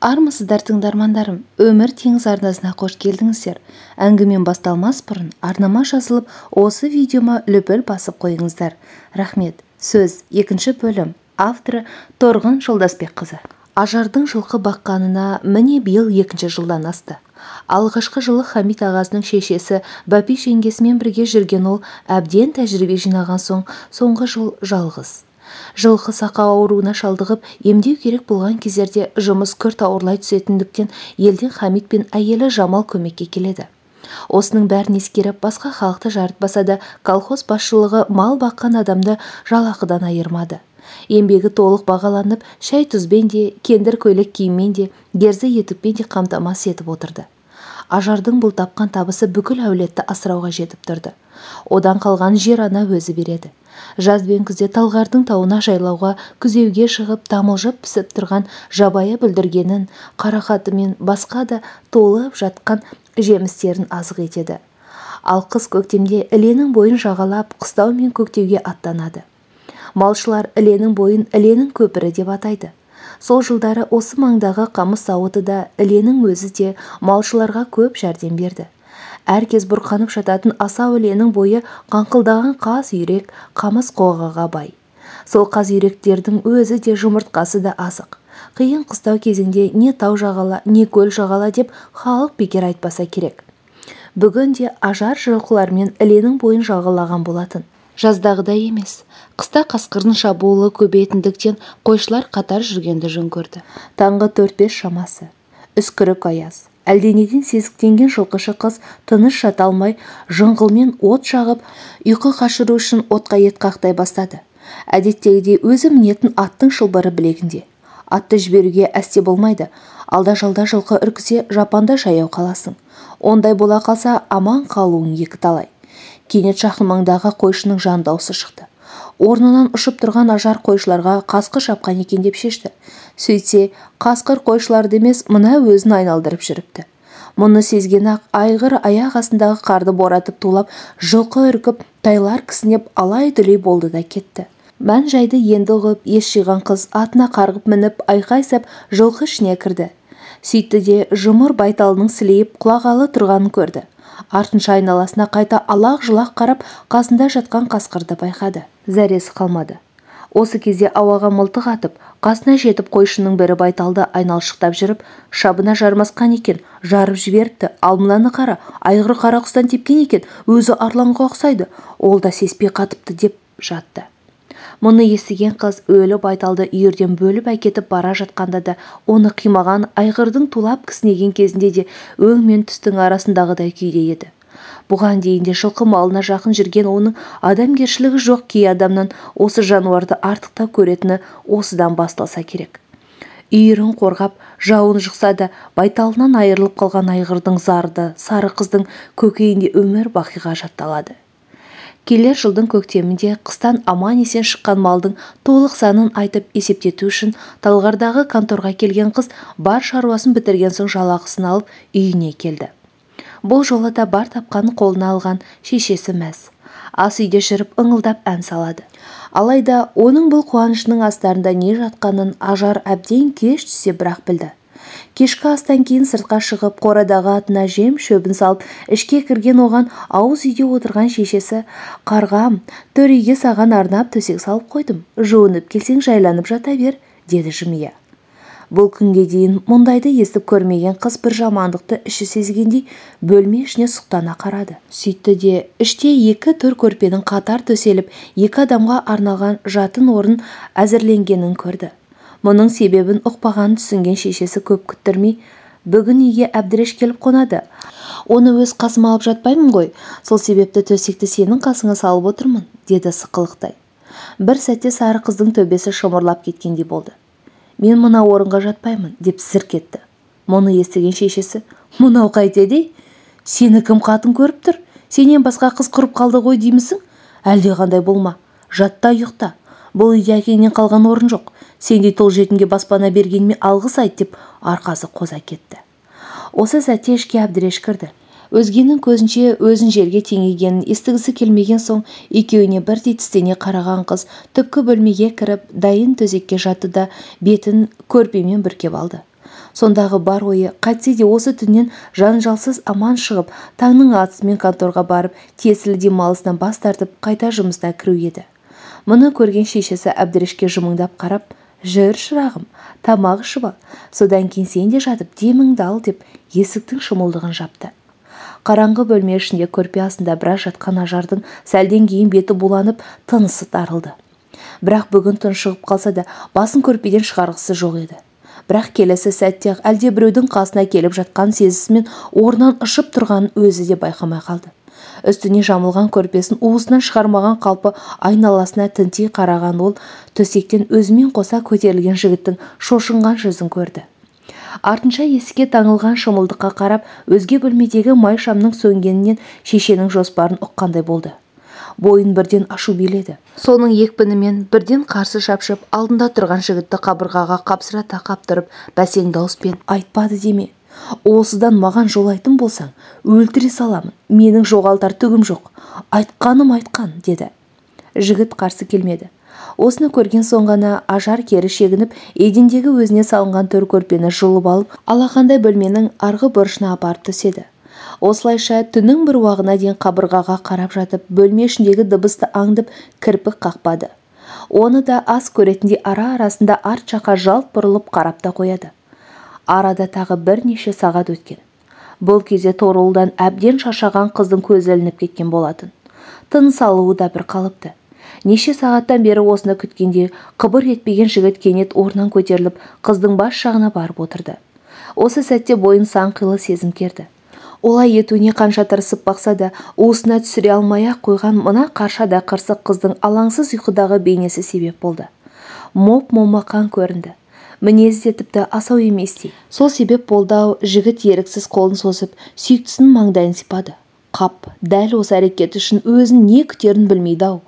Армысыздар тыңдармандарым, өмір теңіз арнасына қош келдіңіздер. Әңгімем басталмас бұрын арнама жазылып, осы видеома лүпіл басып қойыңыздар. Рахмет. Сөз 2 бөлім. Авторы Торғын Жолдасбекқызы. Ажардың жылқы баққанына міне биыл 2 жылдан асты. Алғашқы жылы Хамит ағасының шешесі Бәпи жеңгесімен бірге жүрген ол әбден тәжірибе жинаған соң, соңғы жыл жалғыз. Жылқы сақа ауруына шалдығып, емдеу керек болған кездерде жұмыс күрт ауырлай түсетіндіктен елден Хамит пен әйелі Жамал көмекке келеді. Осының бәрін ескеріп, басқа халықты жарытпаса да, колхоз басшылығы мал баққан адамды жалақыдан айырмады. Еңбегі толық бағаланып, шай тұзбен де, кендір көйлек киіммен де, герзі етікпен де қамтамасыз етіп отырды. Ажардың бұл тапқан табысы бүкіл әулетті асырауға жетіп тұрды. Одан қалған жер ана өзі береді. Жаз бен күзде Талғардың тауына жайлауға, күзеуге шығып, тамылжып пісіп тұрған жабайы бүлдіргенін, қарақаты мен басқа да толып жатқан жемістерін азық етеді. Ал қыс көктемде іленің бойын жағалап, қыстау мен көктеуге аттанады. Малшылар іленің бойын іленің көпірі деп атайды. Сол жылдары осы маңдағы қамыс зауыты да, іленің өзі де малшыларға көп жәрдем берді. Әркез бұрқанып жататын асау іленің бойы қаңқылдаған қаз үйрек, қамыс қоғаға бай. Сол қаз үйректердің өзі де жұмыртқасы да азық. Қиын қыстау кезінде не тау жағала, не көл жағала деп халық бекер айтпаса керек. Бүгін де ажар жылқылармен іленің бойын жағалаған болатын. Жаздағыдай емес. Қыста қасқырдың шабуылы көбейтіндіктен қойшылар қатар жүргенді жөн көрді. Таңғы 4-5 шамасы. Үскірік аяз. Әлденеден сезіктенген жылқышы қыз тыныш жата алмай, жыңғылмен от жағып, ұйқы қашыру үшін отқа ет қақтай бастады. Әдеттегідей өзі мінетін аттың шылбыры білегінде. Атты жіберуге әсте болмайды. Алда-жалда жылқы үркісе, жапанда жаяу қаласың. Ондай бола қалса, аман қалуың екі талай. Кенет жақын маңдағы қойшының жан даусы шықты. Орнынан ұшып тұрған ажар қойшыларға қасқыр шапқан екен деп шешті. Сөйтсе, қасқыр қойшыларды емес, мына өзін айналдырып жүріпті. Мұны сезген-ақ айғыр аяқ астындағы қарды боратып тулап, жылқы үркіп, тайлар кісінеп алай-дүлей болды да кетті. Мән жайды енді ұғып, ес жиған қыз атына қарғып мініп, айқай-сап жылқы ішіне кірді. Сөйтті де жұмыр байталының сілейіп құлағалы тұрғанын көрді. Артынша айналасына қайта алақ-жұлақ қарап, қасында жатқан қасқырды байқады. Зәресі қалмады. Осы кезде ауаға мылтық атып, қасына жетіп қойшының бірі байталды айналшықтап жүріп, шабына жармасқан екен, жарып жіберіпті. Ал мынаны қара, айғыр қара құстан тепкен екен, өзі арланға ұқсайды. Ол да сеспей қатыпты деп жатты. Мұны естіген қыз өлі байталды үйірден бөліп әкетіп бара жатқанда да, оны қимаған айғырдың тулап кісінеген кезінде де өң мен түстің арасындағыдай күйде еді. Бұған дейін де жылқы малына жақын жүрген оның адамгершілігі жоқ кей адамнан осы жануарды артықта көретіні осыдан басталса керек. Үйірін қорғап, жауын жықса да, байталынан айырылып қалған айғырдың зарды, сары қыздың көкейінде өмір бақиға жатталады. Келер жылдың көктемінде қыстан аман есен шыққан малдың толық санын айтып есептету үшін Талғардағы конторға келген қыз бар шаруасын бітірген соң жалақысын алып үйіне келді. Бұл жолы да бар тапқанын қолына алған шешесі мәз. Ас үйде жүріп ыңылдап ән салады. Алайда оның бұл қуанышының астарында не жатқанын ажар әбден кеш түссе бірақ білді. Кешкі астан кейін сыртқа шығып, қорадағы атына жем шөбін салып, ішке кірген оған ауыз үйде отырған шешесі: "Қарғам, төреге саған арнап төсек салып қойдым. Жуынып келсең жайланып жата бер", деді жымия. Бұл күнге дейін мұндайды естіп көрмеген қыз бір жамандықты іші сезгендей бөлме ішіне сұқтана қарады. Сөйтті де іште 2 төр көрпенің қатар төселіп, 2 адамға арналған жатын орын әзірленгенін көрді. Мұның себебін ұқпағанын түсінген шешесі көп күттірмей: "Бүгін үйге Әбдіреш келіп қонады. Оны өз қасыма алып жатпаймын ғой. Сол себепті төсекті сенің қасыңа салып отырмын", деді сықылықтай. Бір сәтте сары қыздың төбесі шымырлап кеткендей болды. "Мен мына орынға жатпаймын", деп зірк етті. Мұны естіген шешесі: "Мынау қайтеді? Сені кім қатын көріп тұр? Сенен басқа қыз құрып қалды ғой деймісің? Әлде қандай болма. Жатта ұйықта. Бұл үйде әкеңнен қалған орын жоқ. Сендей тұл жетімге баспана бергеніме алғыс айт", деп арқасы қоза кетті. Осы сәтте ішке Әбдіреш кірді. Өзгенің көзінше өзін жерге теңегенін естігісі келмеген соң екеуіне бірдей тістене қараған қыз түпкі бөлмеге кіріп, дайын төсекке жатты да бетін көрпемен бүркеп алды. Сондағы бар ойы қайтсе де осы түннен жанжалсыз аман шығып, таңның атысымен конторға барып, тиесілі демалысынан бас тартып, қайта жұмысына кіру еді. Мұны көрген шешесі Әбдірешке жымыңдап қарап, «Жүр, шырағым, тамақ ішіп ал, содан кейін сен де жатып деміңді ал» деп есіктің шымылдығын жапты. Қараңғы бөлме ішінде көрпе астында біраз жатқан Ажардың сәлден кейін беті буланып, тынысы тарылды. Бірақ бүгін тұншығып қалса да, басын көрпеден шығарғысы жоқ еді. Бірақ келесі сәтте әлде біреудің қасына келіп жатқан сезісімен орнынан ұшып тұрғанын өзі де байқамай қалды. Үстіне жамылған көрпесін уысынан шығармаған қалпы айналасына тінтей қараған ол төсектен өзімен қоса көтерілген жігіттің шошынған жүзін көрді. Артынша есікке таңылған шымылдыққа қарап, өзге бөлмедегі май шамның сөнгенінен шешенің жоспарын ұққандай болды. Бойын бірден ашу биледі. Соның екпінімен бірден қарсы шапшып, алдында тұрған жігітті қабырғаға қапсыра тақап тұрып, бәсең дауыспен «Айтпады деме. Осыдан маған жолайтын болсаң, өлтіре саламын. Менің жоғалтар түгім жоқ. Айтқаным айтқан» деді. Жігіт қарсы келмеді. Осыны көрген соң ғана Ажар кері шегініп, едендегі өзіне салынған төр көрпені жұлып алып, алақандай бөлменің арғы бұрышына апарып төседі. Осылайша түннің бір уағына дейін қабырғаға қарап жатып, бөлме ішіндегі дыбысты аңдып, кірпік қақпады. Оны да аз көретіндей ара-арасында арт жаққа жалт бұрылып қарап та қояды. Арада тағы бірнеше сағат өткен. Бұл кезде торылдан әбден шаршаған қыздың көзі ілініп кеткен болатын. Тыныс алуы да бір қалыпты. Неше сағаттан бері осыны күткенде қыбыр етпеген жігіт кенет орнынан көтеріліп, қыздың бас жағына барып отырды. Осы сәтте бойын сан-қилы сезім керді. Олай етуіне қанша тырысып бақса да, уысына түсіре алмай-ақ қойған мына қаршада қырсық қыздың алаңсыз ұйқыдағы бейнесі себеп болды. Моп-момақан көрінді. Мінезі де тіпті асау еместей. Сол себеп болды-ау, жігіт еріксіз қолын созып, сүйіктісінің маңдайын сипады. Қап, дәл осы әрекет үшін өзін не күтерін білмейді-ау.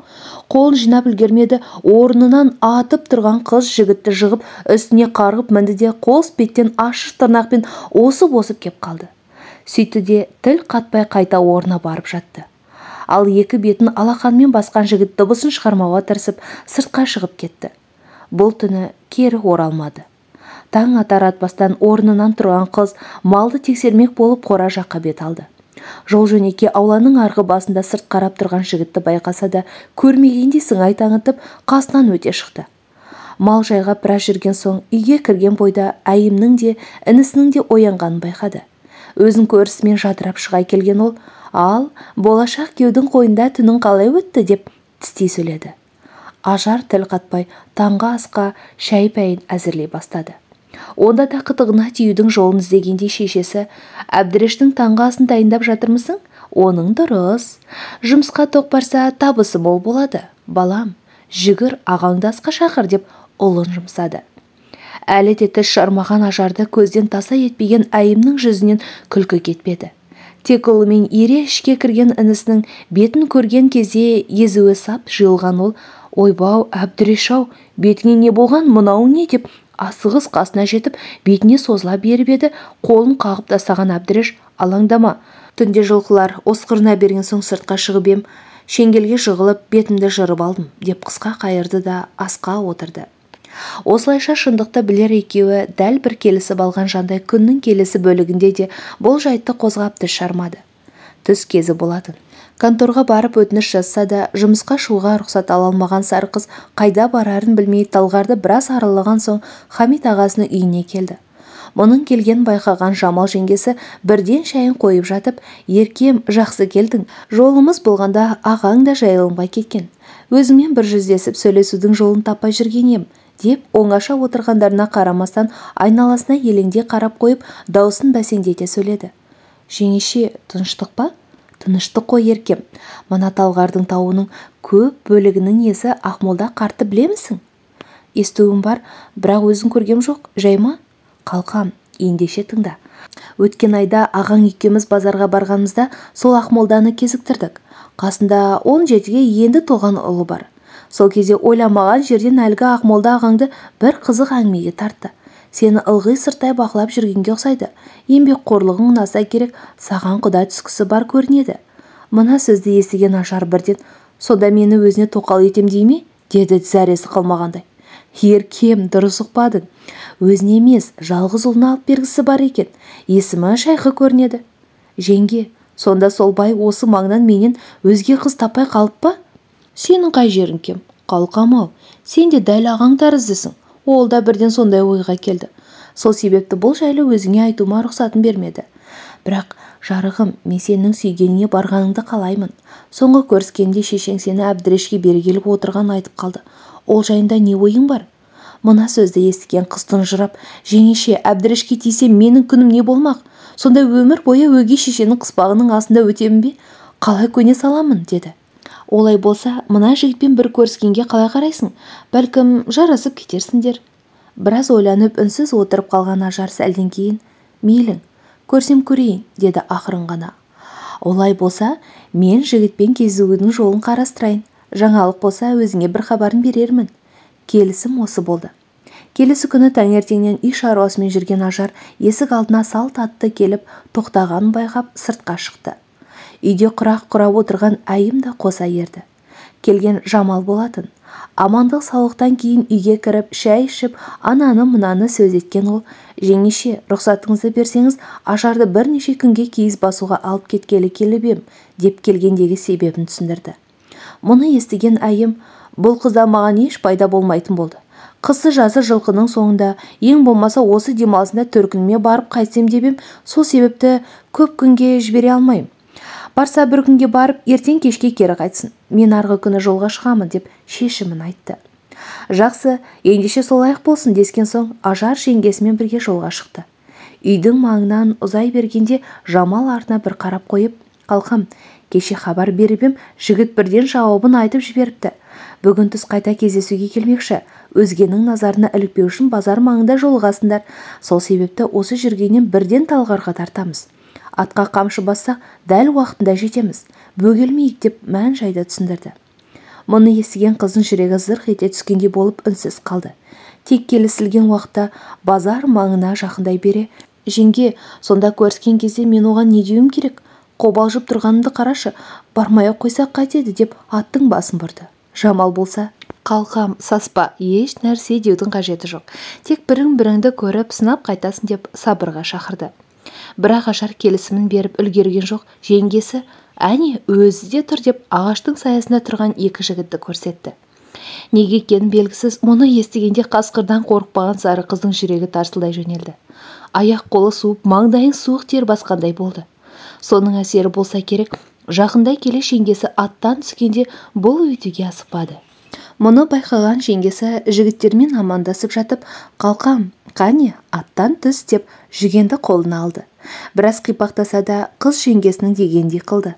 Қолын жинап үлгермеді, орнынан атып тұрған қыз жігітті жығып, үстіне қарғып мінді де қол беттен ащы тырнақпен осып-осып кеп қалды. Сөйтті де тіл қатпай қайта орнына барып жатты. Ал екі бетін алақанмен басқан жігіт дыбысын шығармауға тырысып, сыртқа шығып кетті. Бұл түні кері оралмады. Таң атар атпастан орнынан тұрған қыз малды тексермек болып қора жаққа бет алды. Жол жөнекей ауланың арғы басында сырт қарап тұрған жігітті байқаса да, көрмегендей сыңай танытып, қасынан өте шықты. Мал жайғап біраз жүрген соң, үйге кірген бойда әйімнің де, інісінің де оянғанын байқады. Өзін көрісімен жадырап шыға келген ол, «Ал, болашақ күйеудің қойнында түнің қалай өтті?» деп тістей сөйледі. Ажар тіл қатпай, таңғы асқа шай пәйін әзірлей бастады. Онда да қытығына тиюдің жолын іздегендей шешесі, «Әбдірештің таңғы асын дайындап жатырмысың? Оның дұрыс. Жұмысқа тоқ барса, табысы мол болады. Балам, жүгір, ағаңды асқа шақыр» деп ұлын жұмсады. Әлі де тіс жармаған Ажарды көзден таса етпеген әйімнің жүзінен күлкі кетпеді. Тек ұлымен ере ішке кірген інісінің бетін көрген кезде езуі сап жиылған ол, «Ойбау, Әбдіреш-ау, бетіңе не болған, мынау не?» деп асығыс қасына жетіп, бетіне созыла беріп еді, қолын қағып тастаған Әбдіреш, «Алаңдама, түнде жылқылар осқырына берген соң сыртқа шығып ем, шеңгелге жығылып, бетімді жырып алдым» деп қысқа қайырды да асқа отырды. Осылайша шындықты білер екеуі дәл бір келісіп алған жандай күннің келесі бөлігінде де бұл жайтты қозғап тіс жармады. Түс кезі болатын. Конторға барып өтініш жазса да, жұмысқа шығуға рұқсат ала алмаған сары қыз қайда барарын білмей талғарды біраз аралаған соң Хамит ағасының үйіне келді. Мұның келген байқаған Жамал жеңгесі бірден шайын қойып жатып, «Еркем, жақсы келдің. Жолымыз болғанда ағаң да жайылмай кеткен. Өзіңмен бір жүздесіп сөйлесудің жолын таппай жүрген ем» деп оңаша отырғандарына қарамастан айналасына елеңдей қарап қойып, даусын бәсеңдете сөйледі. «Жеңеше, тыныштық па?» «Тыныштық қой, еркем. Мына талғардың тауының көп бөлігінің иесі Ақмолда қартты білемісің?» «Естуім бар, бірақ өзін көргем жоқ. Жай ма?» «Қалқам, ендеше тыңда. Өткен айда ағаң екеуміз базарға барғанымызда сол Ақмолданы кезіктірдік. Қасында 17-ге енді толған ұлы бар. Сол кезде ойламаған жерден әлгі Ақмолда ағаңды бір қызық әңгімеге тартты. Сені ылғи сырттай бақылап жүргенге ұқсайды. Еңбекқорлығың ұнаса керек, саған құда түскісі бар көрінеді». Мына сөзді естіген Ажар бірден, «Сода мені өзіне тоқал етем дей ме?» деді зәресі қалмағандай. Еркем, дұрыс ұқпадың. Өзіне емес, жалғыз ұлына алып бергісі бар екен. Есімі Шайқы көрінеді. Жеңге, сонда сол бай осы маңнан менен өзге қыз таппай қалып па? Сенің қай жерің кем? Қалқам-ау, сен де дәл ағаң тәріздісің. Ол да бірден сондай ойға келді. Сол себепті бұл жайлы өзіңе айтуыма рұқсатын бермеді. Бірақ жарығым, мен сенің сүйгеніңе барғаныңды қалаймын. Соңғы көріскенде шешең сені Әбдірешке бері келіп отырған айтып қалды. Ол жайында не ойың бар? Мына сөзді естіген қыз тұнжырап, жеңеше, Әбдірешке тисе менің күнім не болмақ? Сонда өмір бойы өгей шешенің қыспағының астында өтемін бе? Қалай көне саламын, деді. Олай болса, мына жігітпен бір көріскенге қалай қарайсың? Бәлкім жарасып кетерсіңдер. Біраз ойланып үнсіз отырып қалған Ажар сәлден кейін, мейлің, көрсем көрейін, деді ақырын ғана. Олай болса, мен жігітпен кездесудің жолын қарастырайын. Жаңалық болса, өзіңе бір хабарын берермін. Келісім осы болды. Келесі күні таңертеңнен үй шаруасымен жүрген Ажар есік алдына салт атты келіп тоқтағанын байқап сыртқа шықты. Үйде құрақ құрап отырған Айым да қоса ерді. Келген Жамал болатын. Амандық саулықтан кейін үйге кіріп шай ішіп, ананы-мынаны сөз еткен ол, жеңеше, рұқсатыңызды берсеңіз, Ажарды бірнеше күнге киіз басуға алып кеткелі келіп ем, деп келгендегі себебін түсіндірді. Мұны естіген Айым, бұл қызда маған еш пайда болмайтын болды. Қысы жазы жылқының соңында, ең болмаса осы демалысында төркініме барып қайтсем деп ем, сол себепті көп күнге жібере алмайым. Барса бір күнге барып, ертең кешке кері қайтсын. Мен арғы күні жолға шығамын деп шешімін айтты. Жақсы, ендеше солайық болсын дескен соң, Ажар жеңгесімен бірге жолға шықты. Үйдің маңынан ұзай бергенде Жамал артына бір қарап қойып, қалқам, кеше хабар беріп ем, жігіт бірден жауабын айтып жіберіпті. Бүгін түс қайта кездесуге келмекші. Өзгенің назарына ілікпеу үшін базар маңында жолығасыңдар. Сол себепті осы жүргеннен бірден талғарға тартамыз. Атқа қамшы бассақ, дәл уақытында жетеміз. Бөгелмейік деп мән жайды түсіндірді. Мұны естіген қыздың жүрегі зырқ ете түскендей болып үнсіз қалды. Тек келісілген уақытта базар маңына жақындай бере, жеңге, сонда көріскен кезде мен оған не деуім керек? Қобалжып тұрғанымды қарашы, бармай-ақ қойсақ қайтеді деп аттың басын бұрды. Жамал болса, қалқам, саспа, еш нәрсе деудің қажеті жоқ. Тек бірің-біріңді көріп, сынап қайтасын деп сабырға шақырды. Бірақ Ажар келісімін беріп үлгерген жоқ. Жеңгесі, әне өзі де тұр деп ағаштың саясында тұрған екі жігітті көрсетті. Неге екенін белгісіз, мұны естігенде қасқырдан қорықпаған сары қыздың жүрегі тарсылдай жөнелді. Аяқ қолы суып, маңдайын суық тер басқандай болды. Соның әсері болса керек, жақындай келе жеңгесі аттан түскенде бұл өйтуге асықпады. Мұны байқаған жеңгесі жігіттермен амандасып жатып, қалқам, қане, аттан түс деп жүгенді қолына алды. Біраз қипақтаса да қыз жеңгесінің дегендей қылды.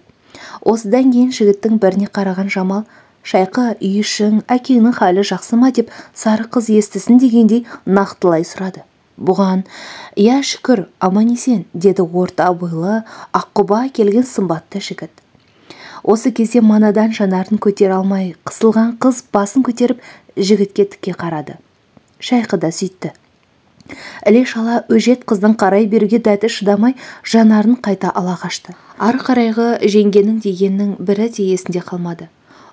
Осыдан кейін жігіттің біріне қараған Жамал, Шайқы, үй ішің, әкеңнің халі жақсы ма деп сары қыз естісін дегендей нақтылай сұрады. Бұған, я шүкір, аман-есен, деді орта бойлы, аққұба келген сымбатты жігіт. Осы кезде манадан жанарын көтер алмай, қысылған қыз басын көтеріп жігітке тіке қарады. Шайқы да сөйтті. Іле-шала өжет қыздың қарай беруге дәті шыдамай, жанарын қайта ала қашты. Ары қарайғы жеңгенің дегеннің бірі де есінде қалмады.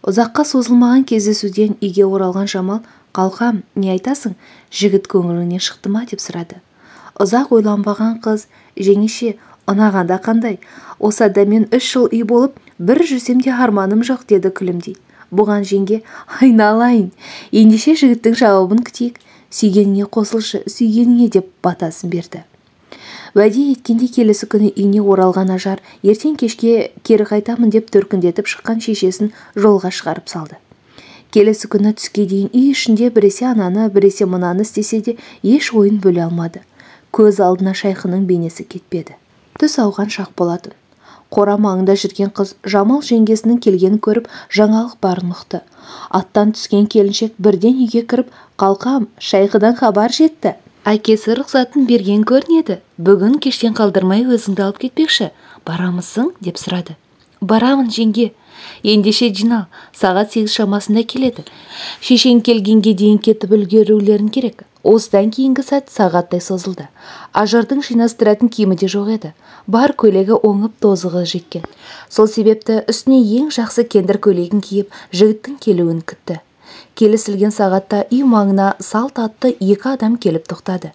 Ұзаққа созылмаған кездесуден үйге оралған Жамал, қалқам, не айтасың? Жігіт көңіліңнен шықты ма деп сұрады. Ұзақ ойланбаған қыз, жеңеше, ұнағанда қандай? Осы адаммен 3 жыл үй болып, бір жүрсем де арманым жоқ, деді күлімдей. Бұған жеңге, айналайын, ендеше жігіттің жауабын күтейік. Сүйгеніңе қосылшы, сүйгеніңе деп батасын берді. Уәде еткенде келесі күні үйіне оралған Ажар ертең кешке кері қайтамын деп төркіндетіп шыққан шешесін жолға шығарып салды. Келесі күні түске дейін үй ішінде біресе ананы, біресе мынаны істесе де еш ойын бөле алмады. Көз алдына Шайқының бейнесі кетпеді. Түс ауған шақ болатын. Қора маңында жүрген қыз Жамал жеңгесінің келгенін көріп жаңалық барын ұқты. Аттан түскен келіншек бірден үйге кіріп, қалқам, Шайқыдан хабар жетті. Әкесі рұқсатын берген көрінеді. Бүгін кештен қалдырмай өзіңді алып кетпекші. Барамысың? Деп сұрады. Барамын, жеңге. Ендеше жинал, сағат 8 шамасында келеді. Шешең келгенге дейін кетіп үлгерулерін керек. Осыдан кейінгі сәт сағаттай созылды. Ажардың жинастыратын киімі де жоқ еді. Бар көйлегі оңып тозығы жеткен. Сол себепті үстіне ең жақсы кендір көйлегін киіп, жігіттің келуін күтті. Келісілген сағатта үй маңына салт атты 2 адам келіп тоқтады.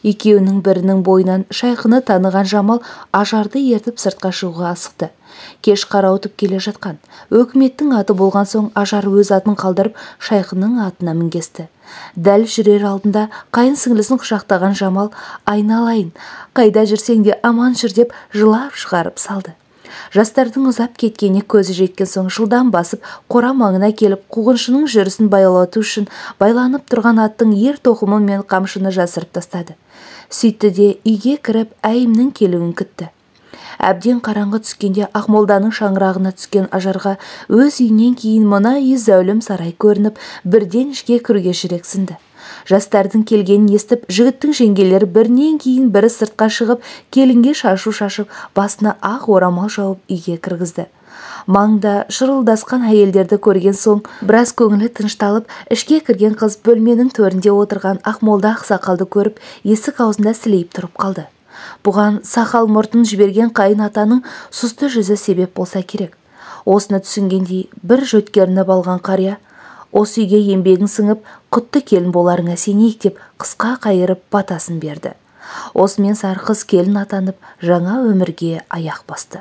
Екеуінің бірінің бойынан шайқыны таныған Жамал Ажарды ертіп сыртқа шығуға асықты. Кеш қарауытып келе жатқан. Өкіметтің аты болған соң Ажар өз атын қалдырып шайқының атына мінгесті. Дәл жүрер алдында қайын сіңлісін құшақтаған Жамал «Айналайын, қайда жүрсең де аман жүр» деп жылап шығарып салды. Жастардың ұзап кеткеніне көзі жеткен соң жылдам басып, қора маңына келіп, қуғыншының жүрісін баяулату үшін байланып тұрған аттың ер тоқымы мен қамшыны жасырып тастады. Сөйтті де үйге кіріп, әйімнің келуін күтті. Әбден қараңғы түскенде Ақмолданың шаңырағына түскен Ажарға өз үйінен кейін мына үй зәулім сарай көрініп, бірден ішке кіруге жүрексінді. Жастардың келгенін естіп, жігіттің жеңгелері бірінен кейін бірі сыртқа шығып, келінге шашу шашып, басына ақ орамал жауып үйге кіргізді. Маңда шырылдасқан әйелдерді көрген соң, біраз көңілі тынышталып, ішке кірген қыз бөлменің төрінде отырған Ақмолда ақсақалды көріп, есік аузында сілейіп тұрып қалды. Бұған сақал мұртын жіберген қайын атаның сұсты жүзі себеп болса керек. Осыны түсінгендей бір жөткерініп алған қария: «Осы үйге еңбегің сіңіп, құтты келін боларыңа сенейік» деп қысқа қайырып батасын берді. Осымен сары қыз келін атанып, жаңа өмірге аяқ басты.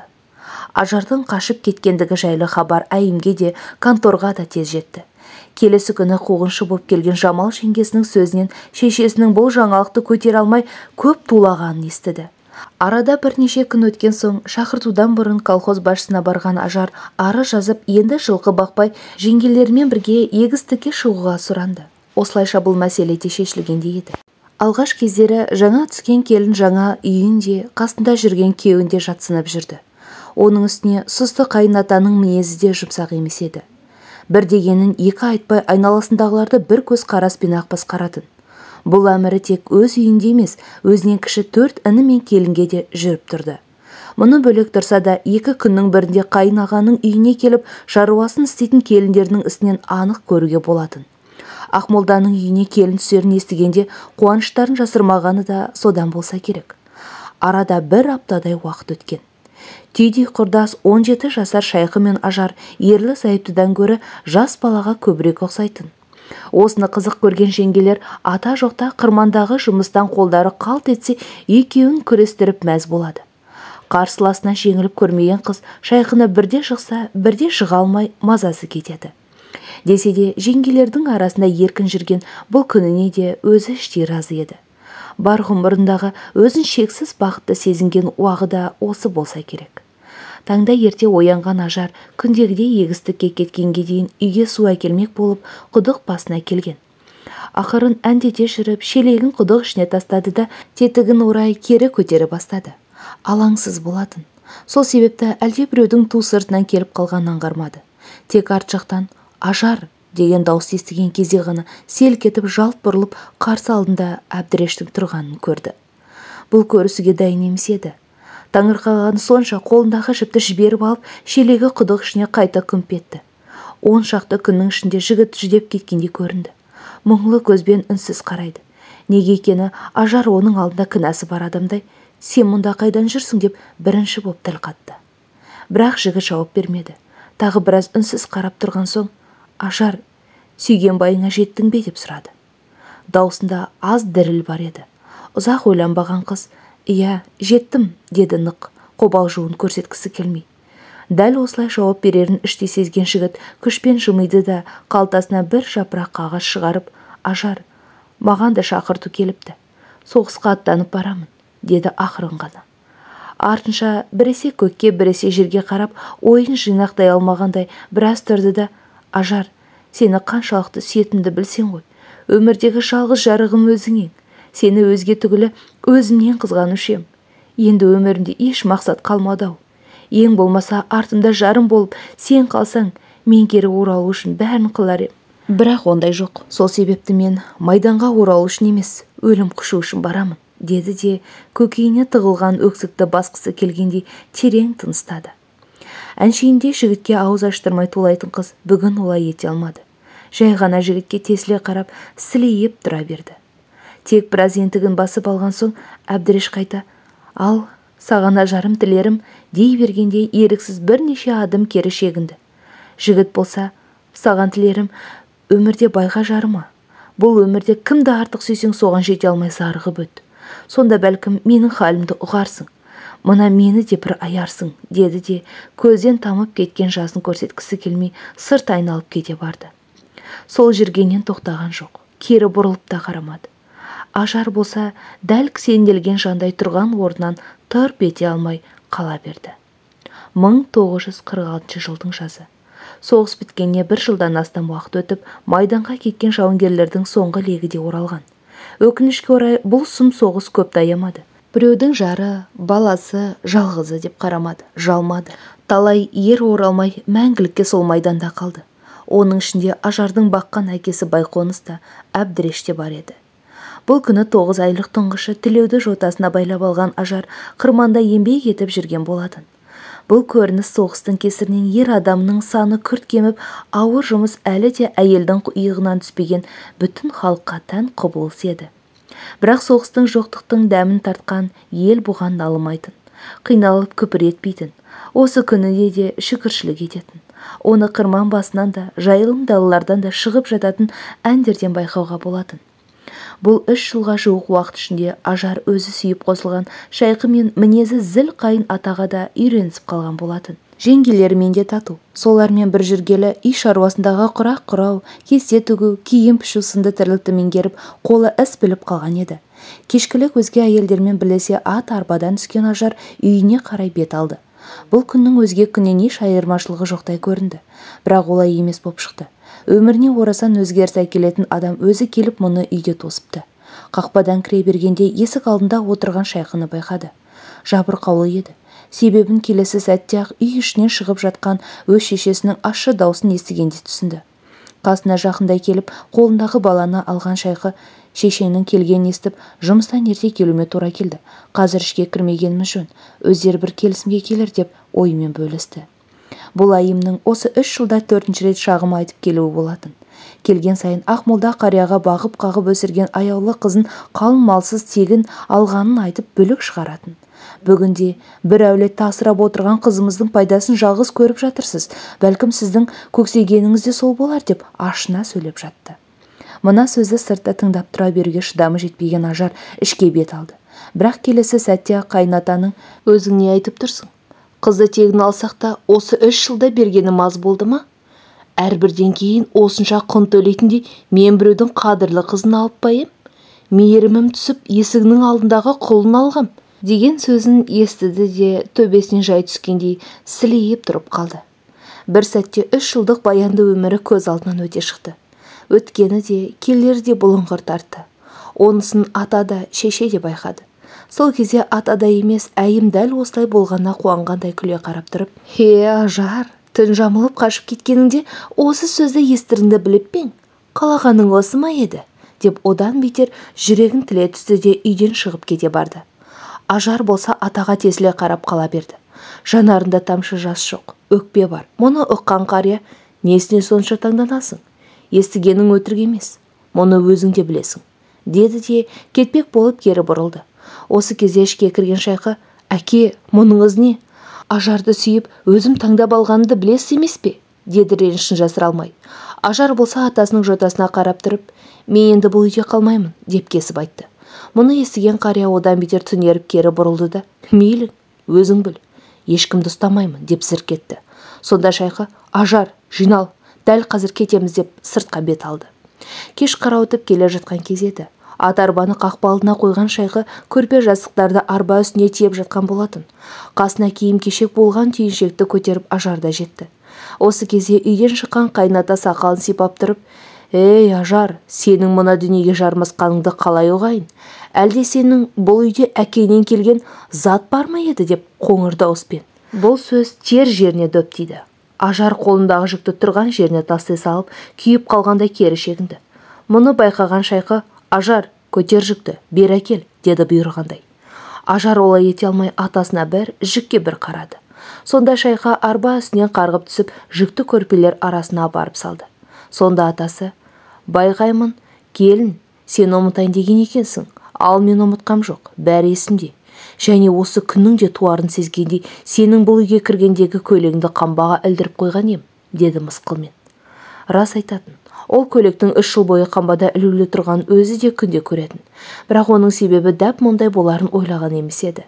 Ажардың қашып кеткендігі жайлы хабар әйімге де, конторға да тез жетті. Келесі күні қуғыншы боп келген Жамал жеңгесінің сөзінен шешесінің бұл жаңалықты көтере алмай көп тулағанын естіді. Арада бірнеше күн өткен соң, шақыртудан бұрын колхоз басшысына барған Ажар арыз жазып, енді жылқы бақпай, жеңгелерімен бірге егістікке шығуға сұранды. Осылайша бұл мәселе де шешілгендей еді. Алғаш кездері жаңа түскен келін жаңа үйінде, қасында жүрген күйеуінде жатсынып жүрді. Оның үстіне сұсты қайын атаның мінезі де жұмсақ емес еді. Бір дегенін екі айтпай, айналасындағыларды бір көз қараспен ақ басқаратын. Бұл әмірі тек өз үйінде емес, өзінен кіші 4 іні мен келінге де жүріп тұрды. Мұны бөлек тұрса да, 2 күннің бірінде қайын ағаның үйіне келіп, шаруасын істейтін келіндерінің ісінен анық көруге болатын. Ақмолданың үйіне келін түсерін естігенде қуаныштарын жасырмағаны да содан болса керек. Арада бір аптадай уақыт өткен. Түйдей құрдас 17 жасар шайқы мен Ажар ерлі зайыптыдан гөрі жас балаға көбірек ұқсайтын. Осыны қызық көрген жеңгелер ата жоқта қырмандағы жұмыстан қолдары қалт етсе, екеуін күрестіріп мәз болады. Қарсыласына жеңіліп көрмеген қыз шайқыны бірде жықса, бірде жыға алмай мазасы кетеді. Десе де жеңгелердің арасында еркін жүрген бұл күніне де өзі іштей разы еді. Бар ғұмырындағы өзін шексіз бақытты сезінген уағы да осы болса керек. Таңда ерте оянған Ажар күндегідей егістікке кеткенге дейін үйге су әкелмек болып құдық басына келген. Ақырын әндете жүріп, шелегін құдық ішіне тастады да тетігін орай кері көтере бастады. Алаңсыз болатын. Сол себепті әлде біреудің ту сыртынан келіп қалғанын аңғармады. Тек арт жақтан «Ажар» деген дауыс естіген кезде ғана селк етіп жалт бұрылып қарсы алдында Әбдірештің тұрғанын көрді. Бұл көрісуге дайын емес еді. Таңырқағаны сонша қолындағы жіпті жіберіп алып, шелегі құдық ішіне қайта күмп етті. 10 шақты күннің ішінде жігіт жүдеп кеткендей көрінді. Мұңлы көзбен үнсіз қарайды. Неге екені Ажар оның алдында кінәсі бар адамдай: «Сен мұнда қайдан жүрсің?» деп бірінші боп тіл қатты. Бірақ жігіт жауап бермеді. Тағы біраз үнсіз қарап тұрған соң: «Ажар, сүйген байыңа жеттің бе?» деп сұрады. Даусында аз діріл бар еді. Ұзақ ойланбаған қыз: «Иә, жеттім» деді нық, қобалжуын көрсеткісі келмей. Дәл осылай жауап берерін іштей сезген жігіт күшпен жымиды да қалтасына бір жапырақ қағаз шығарып: «Ажар, маған да шақырту келіпті. Соғысқа аттанып барамын» деді ақырын ғана. Артынша біресе көкке біресе жерге қарап ойын жинақтай алмағандай біраз тұрды да: «Ажар, сені қаншалықты сүйетінімді білсең ғой. Өмірдегі жалғыз жарығым өзің ең. Сені өзге түгілі өзімнен қызғанушы ем. Енді өмірімде еш мақсат қалмады-ау. Ең болмаса артымда жарым болып, сен қалсаң, мен кері оралу үшін бәрін қылар ем. Бірақ ондай жоқ. Сол себепті мен майданға оралу үшін емес, өлім құшу үшін барамын» деді де көкейіне тығылған өксікті басқысы келгендей терең тыныстады. Әншейінде жігітке ауыз аштырмай тулайтын қыз бүгін олай ете алмады. Жай ғана жігітке тесіле қарап, сілейіп тұра берді. Тек біраз ентігін басып алған соң Әбдіреш қайта: «Ал, саған ажарым тілерім» дей бергенде еріксіз бірнеше адым кері шегінді. Жігіт болса: «Саған тілерім, өмірде байға жарыма. Бұл өмірде кімді артық сүйсең соған жете алмай зарығып өт. Сонда бәлкім менің халімді ұғарсың. Мына мені де бір аярсың, деді де көзден тамып кеткен жасын көрсеткісі келмей сырт айналып кете барды. Сол жүргеннен тоқтаған жоқ, кері бұрылып та қарамады. Ажар болса дәл кісенделген жандай тұрған орнынан тырп ете алмай қала берді. 1946 жылдың жазы. Соғыс біткеніне 1 жылдан астам уақыт өтіп, майданға кеткен жауынгерлердің соңғы легі де оралған. Өкінішке орай бұл сұм соғыс көпті аямады. Біреудің жары, баласы, жалғызы деп қарамады, жалмады. Талай ер оралмай мәңгілікке сол майданда қалды. Оның ішінде Ажардың баққан әкесі Байқоныс та, Әбдіреш те бар еді. Бұл күні 9 айлық тұңғышы тілеуді жотасына байлап алған Ажар қырманда еңбек етіп жүрген болатын. Бұл көрініс соғыстың кесірінен ер адамның саны күрт кеміп, ауыр жұмыс әлі де әйелдің иығынан түспеген бүтін халыққа тән құбылыс еді. Бірақ соғыстың жоқтықтың дәмін тартқан ел бұған налымайтын, қиналып күпір етпейтін, осы күніде де шүкіршілік ететін. Оны қырман басынан да, жайылым далалардан да шығып жататын әндерден байқауға болатын. Бұл 3 жылға жуық уақыт ішінде Ажар өзі сүйіп қосылған шайқы мен мінезі зіл қайын атаға да үйренісіп қалған болатын. Жеңгелерімен де тату. Солармен бір жүргелі үй шаруасындағы құрақ құрау, кесте тігу, киім пішу сынды тірлікті меңгеріп, қолы іс біліп қалған еді. Кешкілік өзге әйелдермен бірлесе ат арбадан түскен Ажар үйіне қарай бет алды. Бұл күннің өзге күннен еш айырмашылығы жоқтай көрінді. Бірақ олай емес боп шықты. Өміріне орасан өзгеріс әкелетін адам өзі келіп мұны үйде тосыпты. Қақпадан кіре бергенде есік алдында отырған шайқыны байқады. Жабырқаулы еді. Себебін келесі сәтте-ақ үй ішінен шығып жатқан өз шешесінің ащы даусын естігенде түсінді. Қасына жақындай келіп, қолындағы баланы алған шайқы шешеңнің келгенін естіп, жұмыстан ерте келуіме тура келді. Қазір ішке кірмегеніміз жөн. Өздері бір келісімге келер деп ойымен бөлісті. Бұл айымның осы 3 жылда 4-ші рет шағым айтып келуі болатын. Келген сайын Ақмолда қарияға бағып-қағып өсірген аяулы қызын қалың малсыз тегін алғанын айтып бүлік шығаратын. Бүгінде бір әулетті асырап отырған қызымыздың пайдасын жалғыз көріп жатырсыз. Бәлкім сіздің көксегеніңіз де сол болар деп ашына сөйлеп жатты. Мына сөзді сыртта тыңдап тұра беруге шыдамы жетпеген Ажар ішке бет алды. Бірақ келесі сәтте қайнатаның өзің не айтып тұрсың? Қызды тегін алсақ та осы 3 жылда бергенім аз болды ма? Әрбірден кейін осынша құн төлейтіндей мен біреудің қадірлі қызын алып па ем? Мейірімім түсіп есігінің алдындағы құлын алғам деген сөзін естіді де төбесінен жай түскендей сілейіп тұрып қалды. Бір сәтте 3 жылдық баянды өмірі көз алдынан өте шықты. Өткені де, келері де бұлыңғыр тартты. Онысын ата да, шеше де байқады. Сол кезде атада емес, әйім дәл осылай болғанына қуанғандай күле қарап тұрып, Ажар, түн жамылып қашып кеткеніңде осы сөзді естіріңді біліп пең? Қалағаның осы ма еді? Деп одан бетер жүрегін тіле түсті де үйден шығып кете барды. Ажар болса атаға тесіле қарап қала берді. Жанарында тамшы жас жоқ, өкпе бар. Мұны ұққан қария, несіне сонша таңданасың? Естігенің өтірік емес, мұны өзің де білесің, деді де кетпек болып кері бұрылды. Осы кезде ішке кірген шайқы, әке, мұныңыз не? Ажарды сүйіп, өзім таңдап алғанымды білесіз емес пе? Деді ренішін жасыра алмай. Ажар болса атасының жотасына қарап тұрып, мен енді бұл үйде қалмаймын, деп кесіп айтты. Мұны естіген қария одан бетер түнеріп кері бұрылды да, мейлің, өзің біл, ешкімді ұстамаймын, деп зірк етті. Сонда шайқы, Ажар, жинал, дәл қазір кетеміз деп сыртқа бет алды. Кеш қарауытып келе жатқан кез еді. Ат арбаны қақпа алдына қойған шайқы көрпе жастықтарды арба үстіне тиеп жатқан болатын. Қасына киім-кешек болған түйіншекті көтеріп Ажарда жетті. Осы кезде үйден шыққан қайната сақалын сипап тұрып, «Ей, Ажар, сенің мына дүниеге жармасқаныңды қалай ұғайын? Әлде сенің бұл үйде әкеңнен келген зат бар ма еді?» деп қоңыр дауыспен. Бұл сөз тер жеріне дөп тиді. Ажар қолындағы жүкті тұрған жеріне тастай салып, күйіп қалғандай кері шегінді. Мұны байқаған шайқы, «Ажар, көтер жүкті, бер әкел», деді бұйырғандай. Ажар олай ете алмай атасына бір, жүкке бір қарады. Сонда шайқа арба үстінен қарғып түсіп, жүкті көрпелер арасына барып салды. Сонда атасы, «Байқаймын, келін, сен ұмытайын деген екенсің, ал мен ұмытқам жоқ, бәрі есімде. Және осы күннің де туарын сезгендей, сенің бұл үйге кіргендегі көйлегіңді қамбаға ілдіріп қойған ем», деді мысқылмен. Рас айтатын, Ол көйлектің 3 жыл бойы қамбада ілулі тұрған өзі де күнде көретін. Бірақ оның себебі дәп мұндай боларын ойлаған емес еді.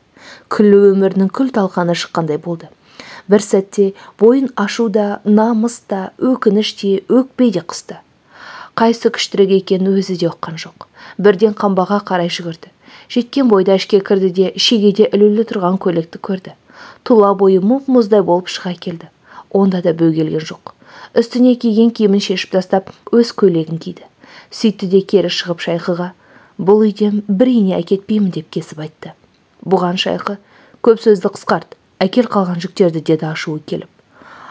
Күллі өмірінің күл талқаны шыққандай болды. Бір сәтте бойын ашу да, намыс та, өкініш те, өкпе де қысты. Қайсы күштірек екенін өзі де ұққан жоқ. Бірден қамбаға қарай жүгірді. Жеткен бойда ішке кірді де шегеде ілулі тұрған көйлекті көрді. Тұла бойы мұп-мұздай болып шыға келді. Онда да бөгелген жоқ. Үстіне киген киімін шешіп тастап, өз көйлегін киді. Сөйтті де кері шығып Шайқыға: "Бұл үйден бір ине әкетпеймін" деп кесіп айтты. Бұған Шайқы: "Көп сөзді қысқарт, әкел қалған жүктерді" деді ашуы келіп.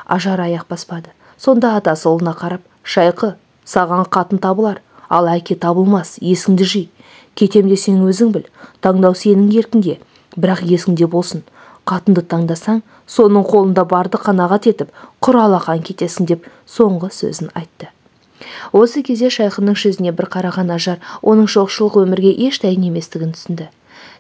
Ажар аяқ баспады. Сонда атасы ұлына қарап: "Шайқы, саған қатын табылар, ал әке табылмас, есіңді жи. Кетем десең өзің біл, таңдау сенің еркіңде, бірақ есіңде болсын. Қатынды таңдасаң, соның қолында барды қанағат етіп, құр алақан кетесің" деп соңғы сөзін айтты. Осы кезде Шайқының жүзіне бір қараған Ажар оның жоқшылық өмірге еш дайын еместігін түсінді.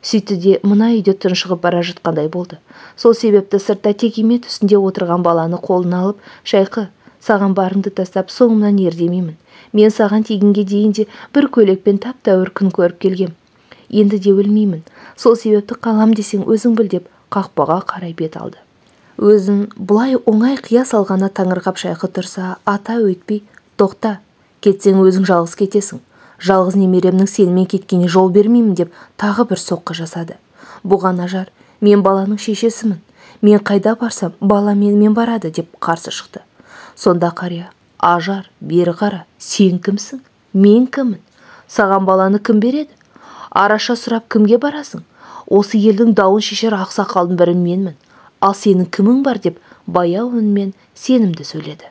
Сөйтті де мына үйде тұншығып бара жатқандай болды. Сол себепті сыртта текеме үстінде отырған баланы қолына алып: "Шайқы, саған барыңды тастап соңымнан ер демеймін. Мен саған тегінге дейінде бір көйлекпен тап-тәуір күн көріп келгем. Енді де өлмеймін. Сол себепті қалам десең өзің біл" деп қақпаға қарай бет алды. Өзін бұлай оңай қия салғана таңырқап Шайқы тұрса, ата өйтпей: "Тоқта, кетсең өзің жалғыз кетесің. Жалғыз немеремнің сенімен кеткеніне жол бермеймін" деп тағы бір соққы жасады. Бұған Ажар: "Мен баланың шешесімін. Мен қайда барсам, бала менімен барады" деп қарсы шықты. Сонда қария: "Ажар, бері қара, сен кімсің? Мен кіммін? Саған баланы кім береді? Араша сұрап кімге барасың? Осы елдің дауын шешер ақсақалдың бірі менмін. Ал сенің кімің бар?" деп баяу үнмен сенімді сөйледі.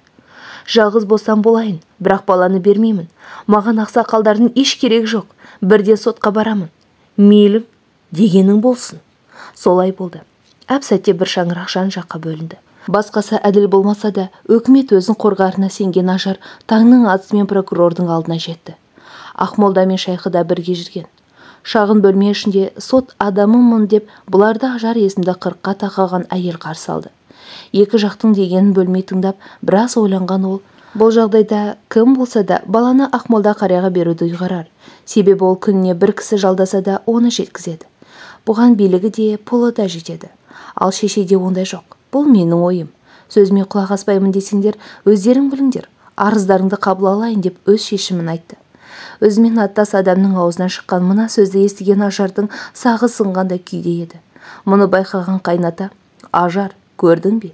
"Жалғыз болсам болайын, бірақ баланы бермеймін. Маған ақсақалдардың еш керек жоқ. Бірден сотқа барамын. Мейлің дегенің болсын." Солай болды. Әп сәтте бір шаңырақ жан-жаққа бөлінді. Басқасы әділ болмаса да, өкімет өзін қорғарына сенген Ажар таңның атысымен прокурордың алдына жетті. Ақмолда мен Шайқыда бірге жүрген. Шағын бөлме ішінде сот адамымын деп бұларды Ажар есімді 40-қа тақаған әйел қарсы алды. Екі жақтың дегенін бөлмей тыңдап, біраз ойланған ол: бұл жағдайда кім болса да баланы Ақмолда қарияға беруді ұйғарар. Себебі ол күніне бір кісі жалдаса да оны жеткізеді. Бұған билігі де, пұлы да жетеді. Ал шешеде ондай жоқ. Бұл менің ойым. Сөзіме құлақ аспаймын десеңдер, өздерің біліңдер. Арыздарыңды қабыл алайын деп өз шешімін айтты. Өзімен аттас адамның аузынан шыққан мына сөзді естіген Ажардың сағы сынғандай күйде еді. Мұны байқаған қайната: "Ажар, көрдің бе?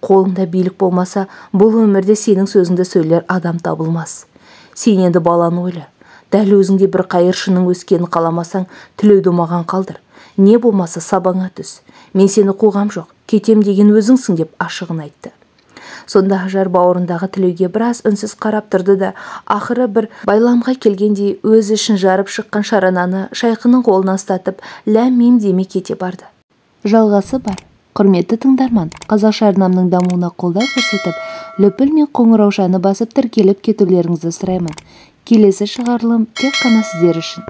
Қолыңда билік болмаса, бұл өмірде сенің сөзіңді сөйлер адам табылмас. Сен енді баланы ойла. Дәл өзіңде бір қайыршының өскенін қаламасаң, тілеуді маған қалдыр. Не болмаса сабаңа түс. Мен сені қуғам жоқ, кетем деген өзіңсің" деп ашығын айтты. Сонда Ажар бауырындағы тілеуге біраз үнсіз қарап тұрды да, ақыры бір байламға келгендей өз ішін жарып шыққан шарананы Шайқының қолына ұстатып, ләм-мим демей кете барды. Жалғасы бар. Құрметті тыңдарман, қазақша арнамның дамуына қолдау көрсетіп, лүпіл мен қоңыраушаны басып тіркеліп кетулеріңізді сұраймын. Келесі шығарылым тек қана сіздер үшін.